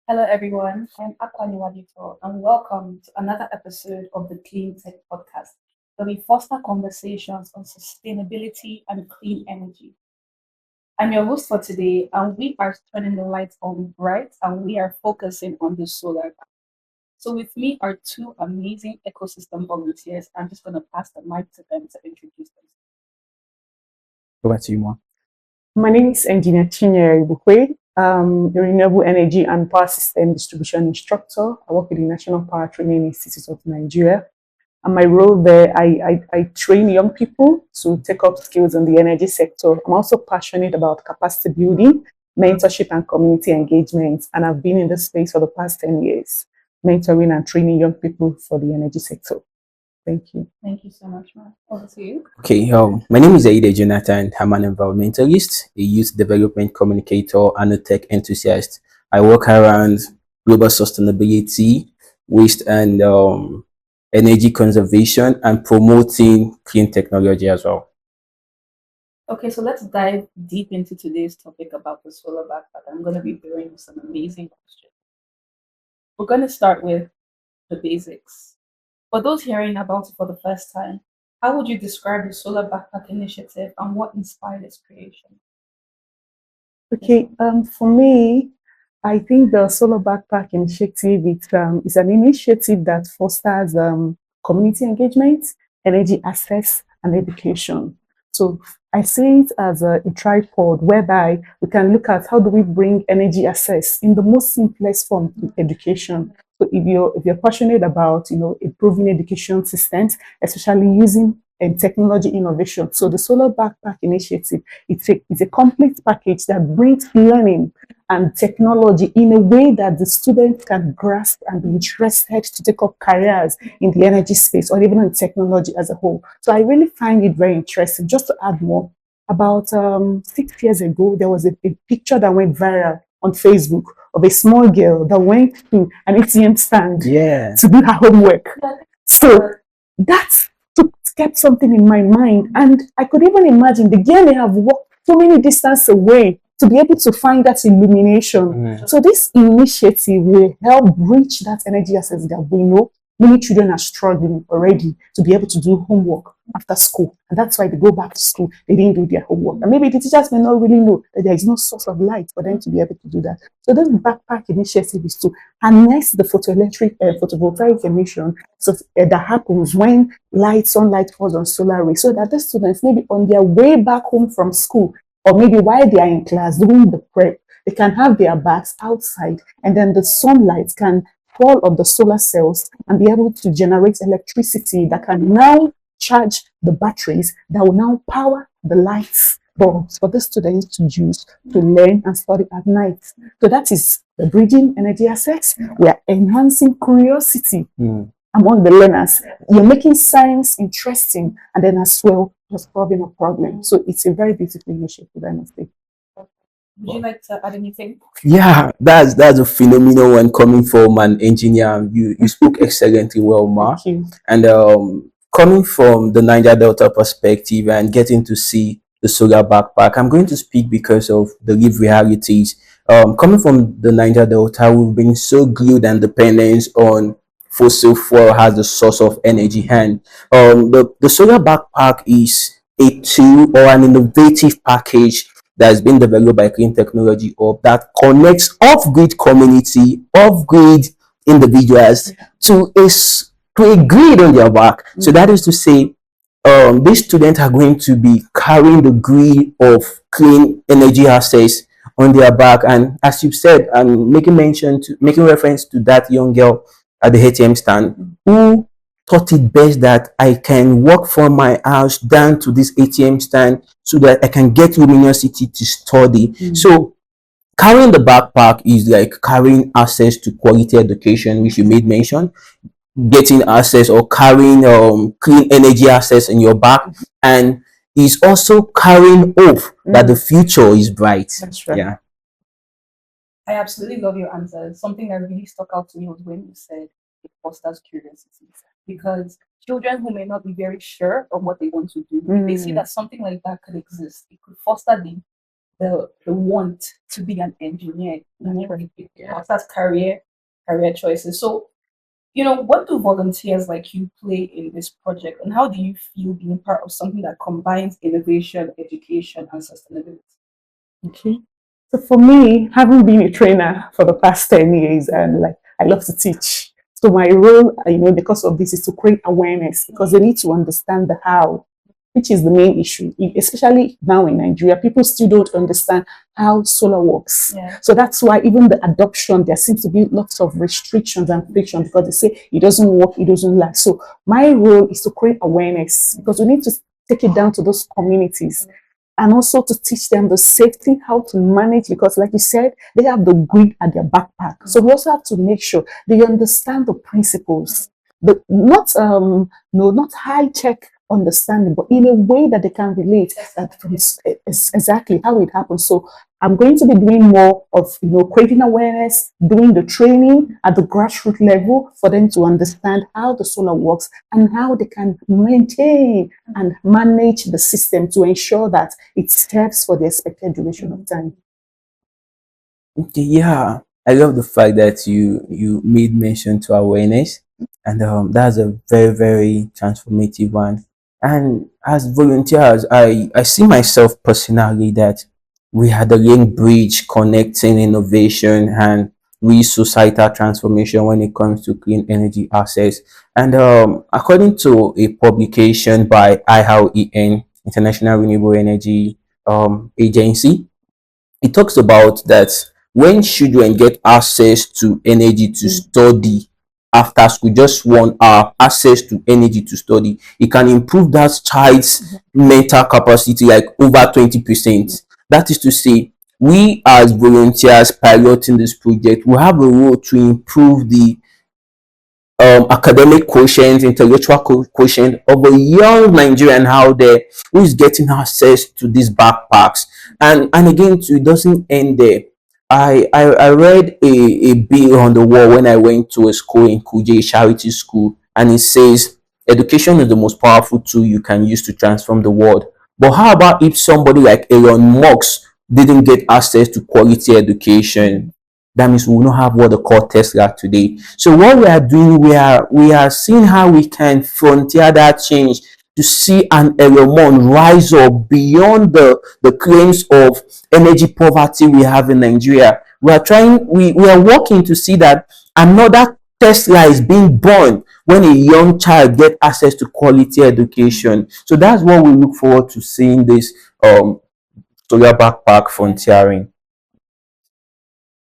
Hello, everyone. I'm Akwani Wadito, and welcome to another episode of the Clean Tech Podcast, where we foster conversations on sustainability and clean energy. I'm your host for today, and we are turning the lights on bright, and we are focusing on the solar panel. So, with me are two amazing ecosystem volunteers. I'm just going to pass the mic to them to introduce themselves. Over to you, Ma. My name is Engineer Chinyere Ibukwe. A renewable energy and power system distribution instructor. I work with the National Power Training Institute of Nigeria. And my role there, I train young people to take up skills in the energy sector. I'm also passionate about capacity building, mentorship, and community engagement. And I've been in this space for the past 10 years, mentoring and training young people for the energy sector. Thank you. Thank you so much, Mark. Over to you. Okay, my name is Aide Jonathan. I'm an environmentalist, a youth development communicator, and a tech enthusiast. I work around global sustainability, waste and energy conservation, and promoting clean technology as well. Okay, so let's dive deep into today's topic about the solar backpack. I'm going to be throwing you some amazing questions. We're going to start with the basics. For those hearing about it for the first time, how would you describe the solar backpack initiative and what inspired its creation? Okay, for me, I think the Solar Backpack Initiative is an initiative that fosters community engagement, energy access, and education. So I see it as a tripod whereby we can look at how do we bring energy access in the most simplest form to education. So if you're passionate about improving education systems, especially using technology innovation, so the Solar Backpack Initiative it's a complete package that brings learning and technology in a way that the students can grasp and be interested to take up careers in the energy space or even in technology as a whole. So I really find it very interesting. Just to add more, about 6 years ago, there was a picture that went viral on Facebook of a small girl that went to an ATM stand to do her homework. So that kept something in my mind, and I could even imagine the girl may have walked so many distance away to be able to find that illumination. So this initiative will help bridge that energy access gap. We know many children are struggling already to be able to do homework after school, and that's why they go back to school. They didn't do their homework, and maybe the teachers may not really know that there is no source of light for them to be able to do that. So this backpack initiative is to harness the photovoltaic emission that happens when sunlight falls on solar rays, so that the students maybe on their way back home from school, or maybe while they are in class doing the prep, they can have their bags outside, and then the sunlight can fall on the solar cells and be able to generate electricity that can now charge the batteries that will now power the lights bulbs for the students to use to learn and study at night. So that is the bridging energy access. We are enhancing curiosity among the learners. You're making science interesting, and then as well, you're solving a problem. So it's a very beautiful initiative, I must say. Would you like to add anything? Yeah, that's a phenomenal one coming from an engineer. You spoke excellently well, Ma. Thank you. And coming from the Niger Delta perspective and getting to see the solar backpack, I'm going to speak because of the lived realities. Coming from the Niger Delta, we've been so glued and dependent on fossil fuel as the source of energy. And the solar backpack is a tool or an innovative package that has been developed by Clean Technology Hub that connects off-grid community, off-grid individuals to a grid on their back. So that is to say, these students are going to be carrying the grid of clean energy access on their back. And as you said, I'm making reference to that young girl at the ATM stand who thought it best that I can walk from my house down to this ATM stand so that I can get luminosity to study. So carrying the backpack is like carrying access to quality education, which you made mention, getting access or carrying clean energy access in your back, and is also carrying hope that the future is bright. That's right. Yeah. I absolutely love your answer. Something that really stuck out to me was when you said it fosters curiosity. Because children who may not be very sure of what they want to do, if they see that something like that could exist, it could foster the the want to be an engineer. That's career choices. So, what do volunteers like you play in this project, and how do you feel being part of something that combines innovation, education, and sustainability? Okay. So for me, having been a trainer for the past 10 years and like I love to teach. So my role, because of this is to create awareness because they need to understand the how, which is the main issue, especially now in Nigeria. People still don't understand how solar works. Yeah. So that's why even the adoption, there seems to be lots of restrictions and friction because they say it doesn't work, it doesn't last. So my role is to create awareness because we need to take it down to those communities and also to teach them the safety, how to manage, because like you said, they have the grid at their backpack. So we also have to make sure they understand the principles, but not no, not high tech understanding, but in a way that they can relate that is exactly how it happens. So I'm going to be doing more of creating awareness, doing the training at the grassroots level for them to understand how the solar works and how they can maintain and manage the system to ensure that it serves for the expected duration of time. Okay, yeah, I love the fact that you made mention to awareness, and that's a very very transformative one. And as volunteers, I see myself personally that we had a link bridge connecting innovation and real societal transformation when it comes to clean energy access. And according to a publication by IREN, International Renewable Energy Agency, it talks about that when children get access to energy to study after school, just 1 hour access to energy to study, it can improve that child's mental capacity like over 20%. That is to say, we as volunteers piloting this project will have a role to improve the academic quotient, intellectual quotient of a young Nigerian out there who is getting access to these backpacks. And again, too, it doesn't end there. I read a bill on the wall when I went to a school in Kuje, a charity school, and it says education is the most powerful tool you can use to transform the world. But how about if somebody like Elon Musk didn't get access to quality education? That means we will not have what they call Tesla today. So what we are doing, we are seeing how we can frontier that change to see an Elon rise up beyond the claims of energy poverty we have in Nigeria. We are working to see that another Tesla is being born when a young child get access to quality education. So that's what we look forward to seeing this solar backpack frontiering.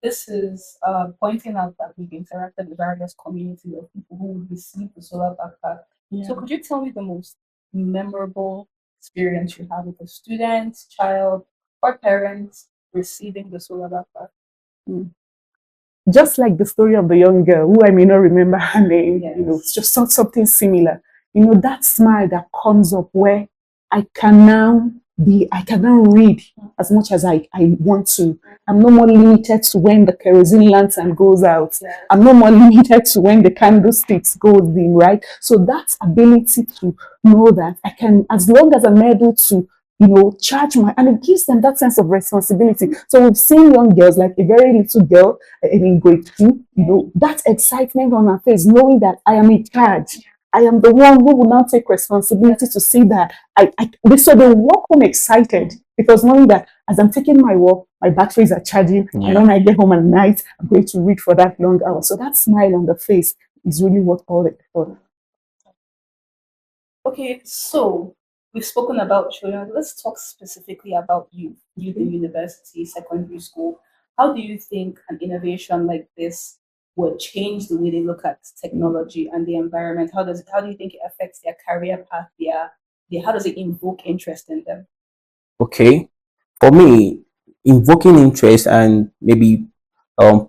This is pointing out that we've interacted with various communities of people who would receive the solar backpack. Yeah. So could you tell me the most memorable experience you have with a student, child, or parents receiving the solar backpack? Just like the story of the young girl, who I may not remember her name, Yes. it's just something similar. That smile that comes up where I can now read as much as I want to. I'm no more limited to when the kerosene lantern goes out. Yes. I'm no more limited to when the candlesticks goes dim, right? So that ability to know that I can, as long as I'm able to, charge and it gives them that sense of responsibility. So we've seen young girls, like a very little girl in grade 2, that excitement on her face, knowing that I am in charge. I am the one who will now take responsibility to see that so they walk home excited because knowing that as I'm taking my walk, my batteries are charging, and when I get home at night, I'm going to read for that long hour. So that smile on the face is really what all it for. Okay, so we've spoken about children. Let's talk specifically about youth in university, secondary school. How do you think an innovation like this would change the way they look at technology and the environment? How do you think it affects their career path, how does it invoke interest in them? Okay, for me, invoking interest and maybe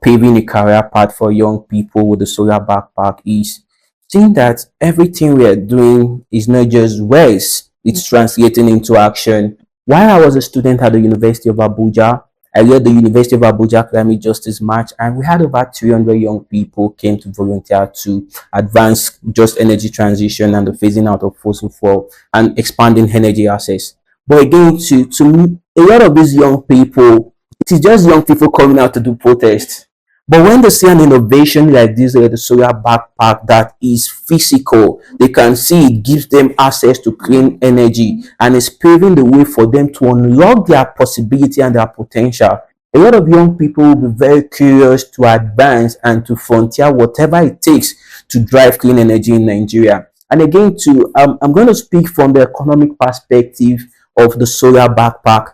paving a career path for young people with the solar backpack is seeing that everything we are doing is not just words, it's translating into action. While I was a student at the University of Abuja, I led the University of Abuja Climate Justice March, and we had over 300 young people came to volunteer to advance just energy transition and the phasing out of fossil fuel and expanding energy access. But again, to a lot of these young people, it is just young people coming out to do protests. But when they see an innovation like this, like the solar backpack that is physical, they can see it gives them access to clean energy and is paving the way for them to unlock their possibility and their potential. A lot of young people will be very curious to advance and to frontier whatever it takes to drive clean energy in Nigeria. And again, I'm going to speak from the economic perspective of the solar backpack.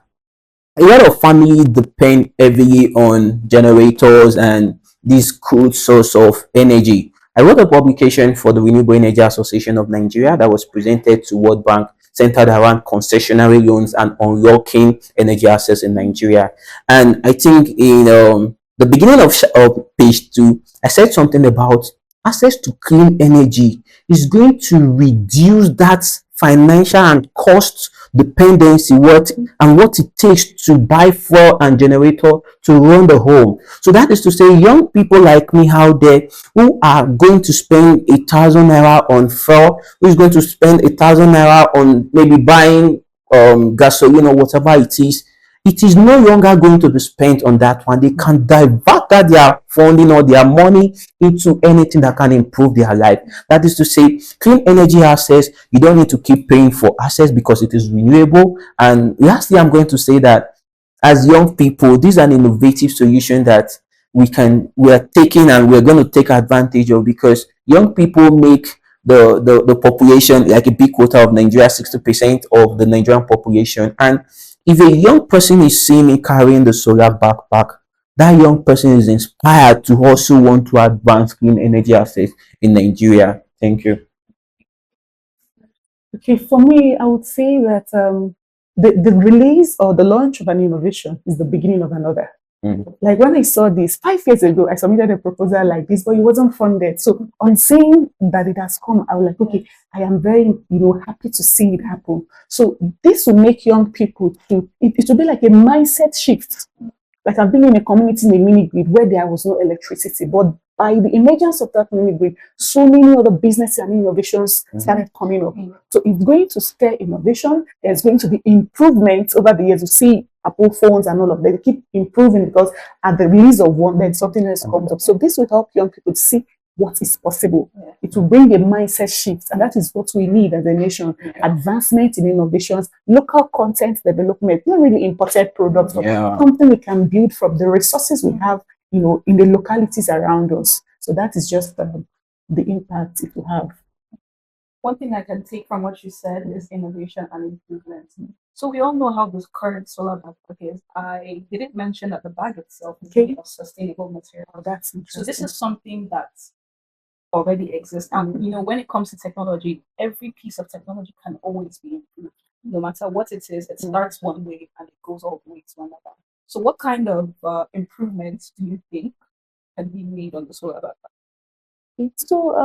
A lot of families depend heavily on generators and this crude source of energy. I wrote a publication for the Renewable Energy Association of Nigeria that was presented to World Bank, centered around concessionary loans and unlocking energy access in Nigeria. And I think in the beginning of page 2, I said something about access to clean energy is going to reduce that financial and cost dependency, what it takes to buy fuel and generator to run the home. So that is to say, young people like me out there who are going to spend 1,000 naira on fuel, who is going to spend 1,000 naira on maybe buying gasoline or whatever it is no longer going to be spent on that one. They can divert that their funding or their money into anything that can improve their life. That is to say, clean energy access, you don't need to keep paying for access because it is renewable. And lastly, I'm going to say that as young people, this is an innovative solution that we are taking and we're going to take advantage of, because young people make the population, like a big quota of Nigeria, 60% of the Nigerian population. And if a young person is seeing me carrying the solar backpack, that young person is inspired to also want to advance clean energy access in Nigeria. Thank you. Okay, for me, I would say that the release or the launch of an innovation is the beginning of another. Like when I saw this 5 years ago, I submitted a proposal like this, but it wasn't funded. So on seeing that it has come, I was like, okay, I am very, happy to see it happen. So this will make young people it will be like a mindset shift. Like I've been in a community in a mini grid where there was no electricity, but by the emergence of that mini grid, so many other businesses and innovations started coming up. So it's going to stir innovation. There's going to be improvement over the years. You see Apple phones and all of that. They keep improving because at the release of one, then something else comes up. So this will help young people to see what is possible. It will bring a mindset shift, and that is what we need as a nation. Advancement in innovations, local content development, not really imported products, but something we can build from the resources we have, in the localities around us. So that is just the impact it will have. One thing I can take from what you said is innovation and improvement. So we all know how this current solar backpack is. I didn't mention that the bag itself is made of sustainable material. That's interesting. So this is something that already exists. And when it comes to technology, every piece of technology can always be improved. No matter what it is, it starts one way and it goes all the way to another. So what kind of improvements do you think can be made on the solar backpack? So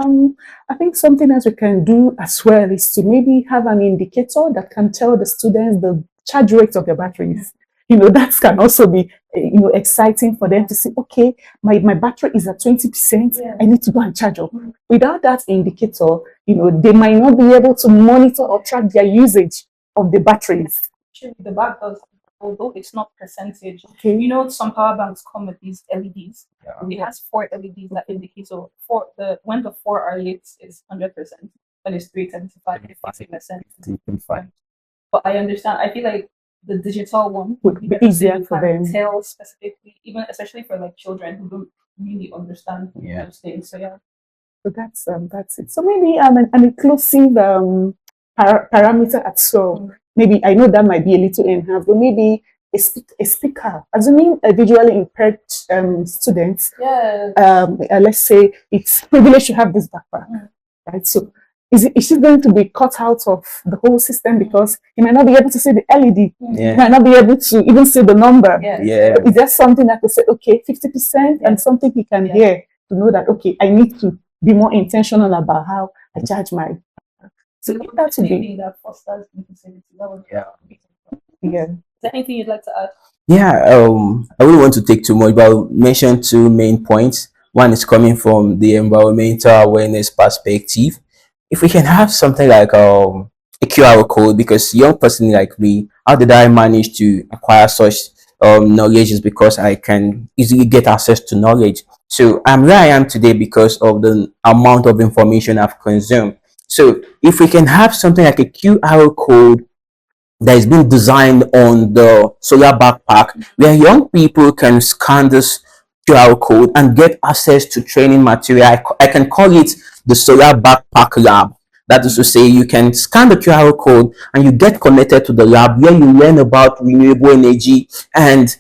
I think something else we can do as well is to maybe have an indicator that can tell the students the charge rate of their batteries. That can also be exciting for them to see, okay, my battery is at 20%, I need to go and charge up. Without that indicator, they might not be able to monitor or track their usage of the batteries. Actually, the bag does, although it's not percentage. Some power banks come with these LEDs. And it has 4 LEDs that indicate, so when the 4 are lit, it's 100%. When it's 3, 75, 50%. But I understand. I feel like the digital one would be easier for them. Tell specifically, even especially for like children who don't really understand those things. So So that's it. So maybe an inclusive parameter at so. Maybe I know that might be a little enhanced, but maybe a speaker, assuming a visually impaired student. Let's say it's privileged to have this backpack, right? So is it going to be cut out of the whole system because he might not be able to see the LED? He might not be able to even see the number. So is there something that could say, okay, 50% and something he can hear to know that, okay, I need to be more intentional about how I charge my. So that would be that fosters inclusivity. Is there anything you'd like to add? I wouldn't want to take too much, but I'll mention 2 main points. One is coming from the environmental awareness perspective. If we can have something like a QR code, because young person like me, How did I manage to acquire such knowledge? Is because I can easily get access to knowledge. So I'm where I am today because of the amount of information I've consumed. So if we can have something like a QR code that is being designed on the solar backpack where young people can scan this QR code and get access to training material. I can call it the solar backpack lab. That is to say, you can scan the QR code and you get connected to the lab where you learn about renewable energy and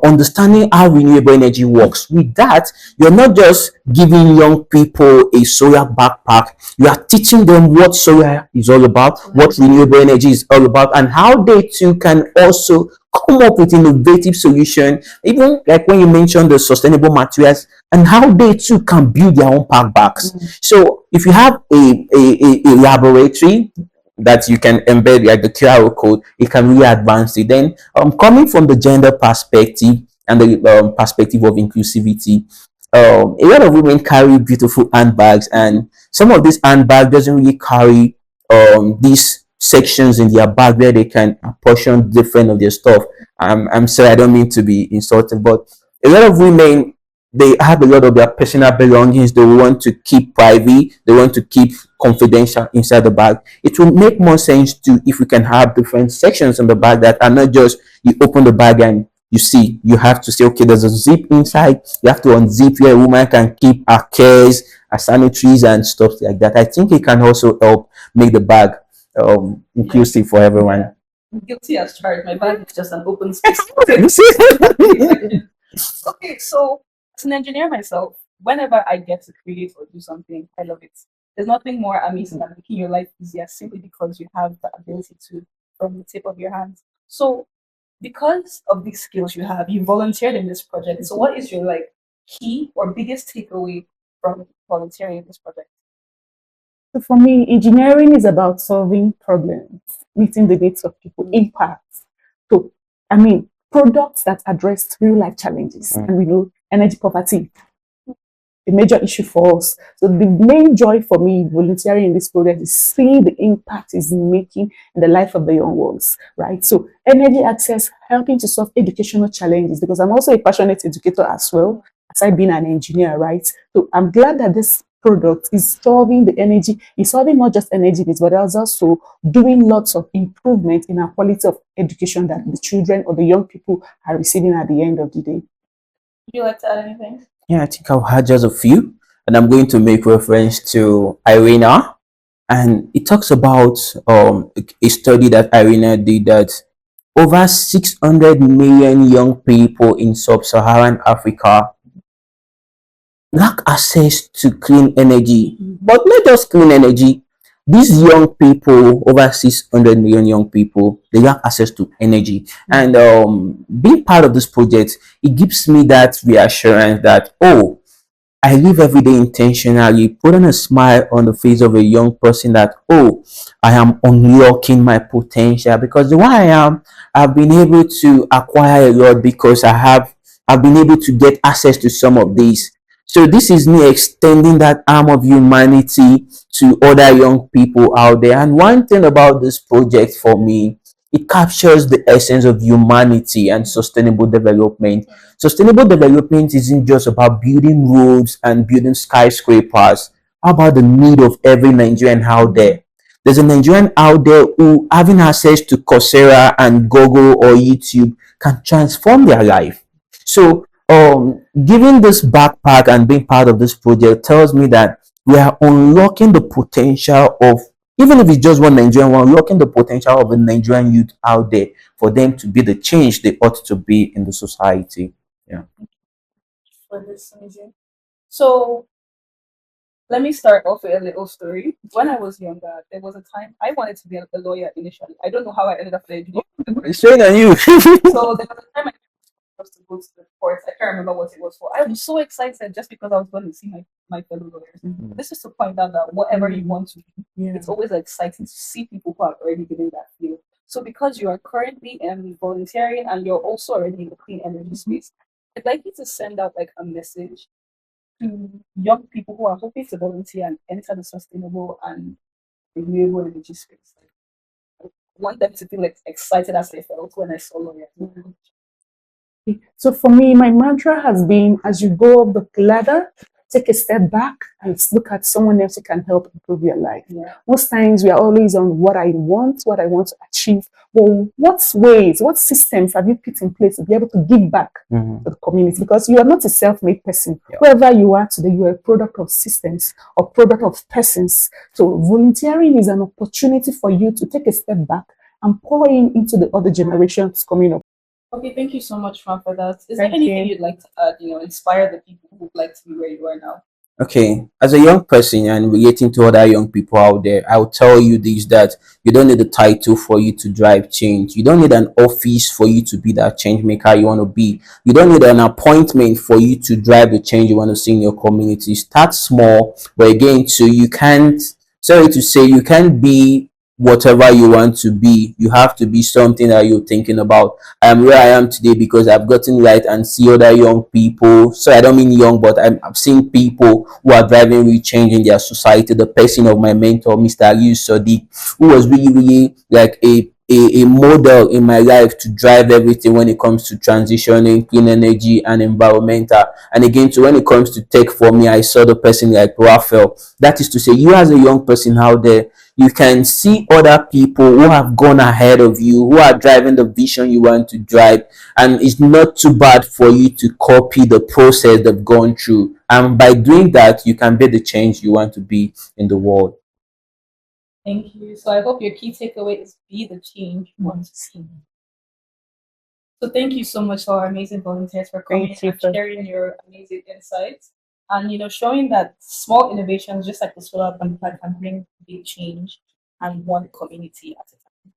understanding how renewable energy works. With that, you're not just giving young people a solar backpack, you are teaching them what solar is all about, what renewable energy is all about, and how they too can also come up with innovative solution, even like when you mentioned the sustainable materials, and how they too can build their own pack bags. So if you have a laboratory that you can embed like the QR code, it can really advance it. Then coming from the gender perspective and the perspective of inclusivity, a lot of women carry beautiful handbags, and some of these handbags doesn't really carry these sections in their bag where they can portion different of their stuff. I'm sorry, I don't mean to be insulting, but a lot of women, they have a lot of their personal belongings they want to keep private, they want to keep confidential inside the bag. It will make more sense to if we can have different sections in the bag that are not just you open the bag and you see, you have to say, okay, there's a zip inside, you have to unzip where a woman can keep her cares, her sanitaries and stuff like that. I think it can also help make the bag inclusive for everyone. I'm guilty as charged. My bag is just an open space. Okay, so as an engineer myself, whenever I get to create or do something, I love it. There's nothing more amazing than making your life easier simply because you have the ability to from the tip of your hands. So because of these skills you have, you volunteered in this project. So what is your like key or biggest takeaway from volunteering in this project? So for me, engineering is about solving problems, meeting the needs of people, impact. So, I mean, products that address real life challenges. And we know energy poverty, a major issue for us. So the main joy for me volunteering in this project is seeing the impact it's making in the life of the young ones, right? So energy access, helping to solve educational challenges, because I'm also a passionate educator as well, aside being an engineer, right? So I'm glad that this product is solving the energy, is solving not just energy needs, but also doing lots of improvement in our quality of education that the children or the young people are receiving at the end of the day. Would you like to add anything? Yeah, I think I'll have just a few, and I'm going to make reference to Irina, and it talks about a study that Irina did that over 600 million young people in sub-Saharan Africa lack access to clean energy, but not just clean energy. These young people, over 600 million young people, they lack access to energy. And being part of this project, it gives me that reassurance that, oh, I live every day intentionally, putting a smile on the face of a young person that, oh, I am unlocking my potential because the way I am, I've been able to acquire a lot because I've been able to get access to some of these. So this is me extending that arm of humanity to other young people out there. And one thing about this project for me, it captures the essence of humanity and sustainable development. Sustainable development isn't just about building roads and building skyscrapers. How about the need of every Nigerian out there? There's a Nigerian out there who having access to Coursera and Google or YouTube can transform their life. So giving this backpack and being part of this project tells me that we are unlocking the potential of, even if it's just one Nigerian, we're unlocking the potential of a Nigerian youth out there for them to be the change they ought to be in the society. Yeah. For this amazing. So let me start off with a little story. When I was younger, there was a time I wanted to be a lawyer initially. I don't know how I ended up there. It's showing on you. So there was a time I was to go to the court. I can't remember what it was for. I was so excited just because I was going to see my fellow lawyers. This is to point out that whatever you want to do, it's always exciting to see people who have already been in that field. So because you are currently volunteering and you're also already in the clean energy space, I'd like you to send out like a message to young people who are hoping to volunteer and enter the sustainable and renewable energy space. want them to feel like excited as they felt when I saw lawyers. So for me, my mantra has been, as you go up the ladder, take a step back and look at someone else who can help improve your life. Yeah. Most times we are always on what I want to achieve. Well, what ways, what systems have you put in place to be able to give back to the community? Because you are not a self-made person. Yeah. Wherever you are today, you are a product of systems or product of persons. So volunteering is an opportunity for you to take a step back and pour into the other generations coming up. Okay, thank you so much, Fran, for that. Is there Thank anything you. you'd like to add, inspire the people who'd like to be where you are now? Okay, as a young person and relating to other young people out there, I'll tell you this, that you don't need a title for you to drive change. You don't need an office for you to be that change maker you want to be. You don't need an appointment for you to drive the change you want to see in your community. Start small, but again, too, you can't, sorry to say, you can't be whatever you want to be. You have to be something that you're thinking about. I am where I am today because I've gotten right and see other young people. So I don't mean young, but I've seen people who are driving real change in their society. The person of my mentor, Mr. Arius Sadiq, who was really, really like a model in my life to drive everything when it comes to transitioning, clean energy, and environmental. And again, so when it comes to tech for me, I saw the person like Raphael. That is to say, you as a young person out there, you can see other people who have gone ahead of you, who are driving the vision you want to drive, and it's not too bad for you to copy the process they've gone through. And by doing that, you can be the change you want to be in the world. Thank you. So I hope your key takeaway is be the change you want to see. So thank you so much to our amazing volunteers for coming Thank you and for sharing your amazing insights and showing that small innovations just like the solar panel can bring big change and one community at a time.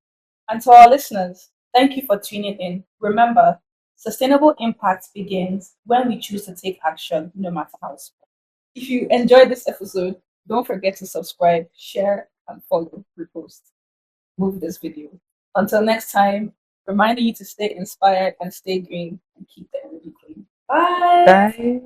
And to our listeners, thank you for tuning in. Remember, sustainable impact begins when we choose to take action, no matter how small. If you enjoyed this episode, don't forget to subscribe, share, and follow, repost, move this video. Until next time, reminding you to stay inspired and stay green and keep the energy clean. Bye. Bye.